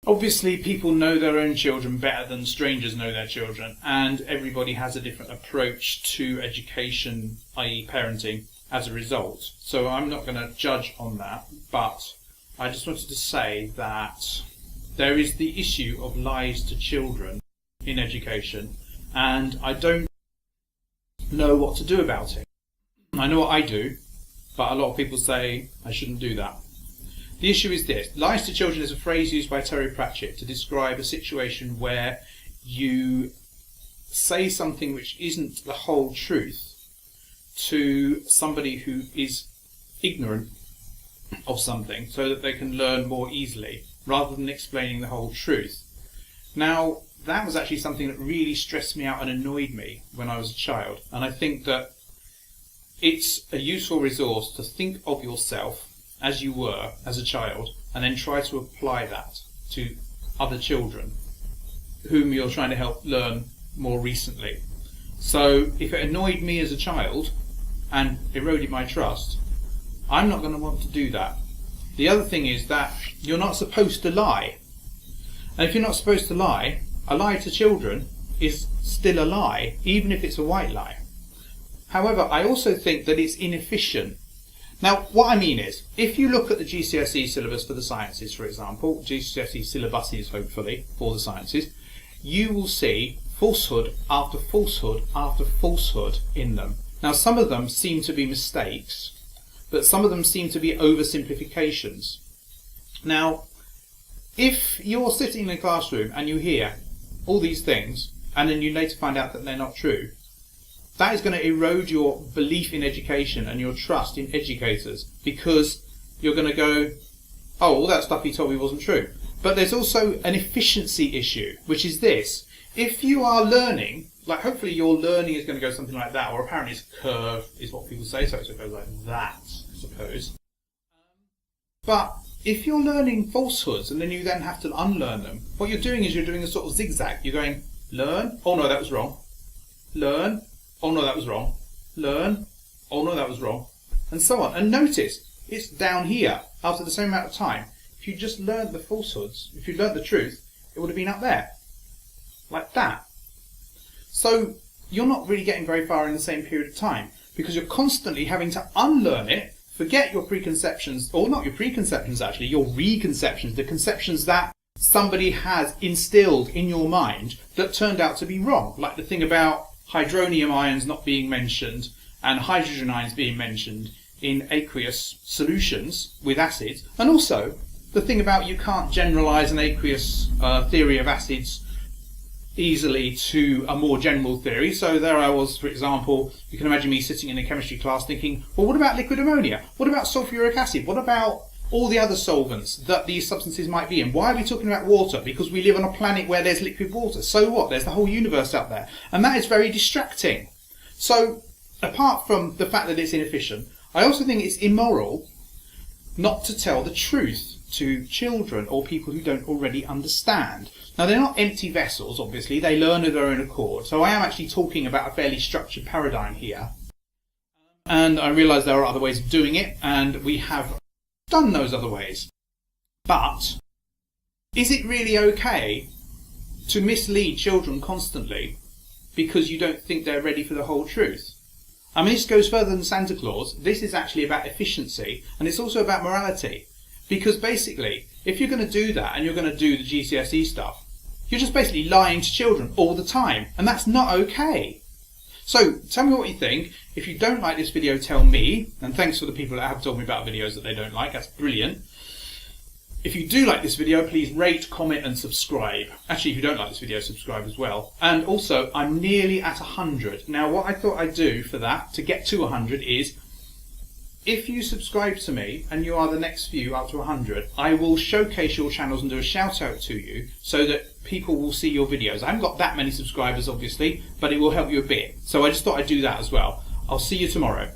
Obviously, people know their own children better than strangers know their children, and everybody has a different approach to education, i.e. parenting, as a result. So I'm not going to judge on that, but I just wanted to say that there is the issue of lies to children in education, and I don't know what to do about it. I know what I do, but a lot of people say I shouldn't do that. The issue is this. Lies to children is a phrase used by Terry Pratchett to describe a situation where you say something which isn't the whole truth to somebody who is ignorant of something so that they can learn more easily rather than explaining the whole truth. Now, that was actually something that really stressed me out and annoyed me when I was a child, and I think that it's a useful resource to think of yourself as you were as a child and then try to apply that to other children whom you're trying to help learn more recently. So if it annoyed me as a child and eroded my trust, I'm not going to want to do that. The other thing is that you're not supposed to lie. And if you're not supposed to lie, a lie to children is still a lie, even if it's a white lie. However, I also think that it's inefficient. Now, what I mean is, if you look at the GCSE syllabus for the sciences, for example, GCSE syllabuses, hopefully, for the sciences, you will see falsehood after falsehood after falsehood in them. Now, some of them seem to be mistakes, but some of them seem to be oversimplifications. Now, if you're sitting in a classroom and you hear all these things, and then you later find out that they're not true, that is going to erode your belief in education and your trust in educators, because you're going to go, oh, all that stuff he told me wasn't true. But there's also an efficiency issue, which is this. If you are learning, like hopefully your learning is going to go something like that, or apparently it's a curve, is what people say, so it goes like that, I suppose. But if you're learning falsehoods and then you then have to unlearn them, what you're doing is you're doing a sort of zigzag. You're going, learn, oh no, that was wrong. Learn, oh no, that was wrong. Learn, oh no, that was wrong. And so on. And notice, it's down here after the same amount of time. If you just learned the falsehoods, if you learned the truth, it would have been up there. Like that. So you're not really getting very far in the same period of time, because you're constantly having to unlearn it, forget your preconceptions, or not your preconceptions actually, your reconceptions, the conceptions that somebody has instilled in your mind that turned out to be wrong. Like the thing about hydronium ions not being mentioned and hydrogen ions being mentioned in aqueous solutions with acids, and also the thing about you can't generalise an aqueous theory of acids easily to a more general theory. So there I was, for example, you can imagine me sitting in a chemistry class thinking, well, what about liquid ammonia? What about sulfuric acid? What about all the other solvents that these substances might be in? Why are we talking about water? Because we live on a planet where there's liquid water. So what? There's the whole universe out there. And that is very distracting. So apart from the fact that it's inefficient, I also think it's immoral not to tell the truth to children or people who don't already understand. Now, they're not empty vessels, obviously. They learn of their own accord. So I am actually talking about a fairly structured paradigm here. And I realise there are other ways of doing it, and we have done those other ways. But is it really okay to mislead children constantly because you don't think they're ready for the whole truth? I mean, this goes further than Santa Claus. This is actually about efficiency, and it's also about morality. Because basically, if you're going to do that and you're going to do the GCSE stuff, you're just basically lying to children all the time, and that's not okay. So tell me what you think. If you don't like this video, tell me, and thanks for the people that have told me about videos that they don't like. That's brilliant. If you do like this video, please rate, comment and subscribe. Actually, if you don't like this video, subscribe as well. And also, I'm nearly at 100. Now, what I thought I'd do for that, to get to 100, is if you subscribe to me and you are the next few up to 100, I will showcase your channels and do a shout out to you so that people will see your videos. I haven't got that many subscribers, obviously, but it will help you a bit. So I just thought I'd do that as well. I'll see you tomorrow.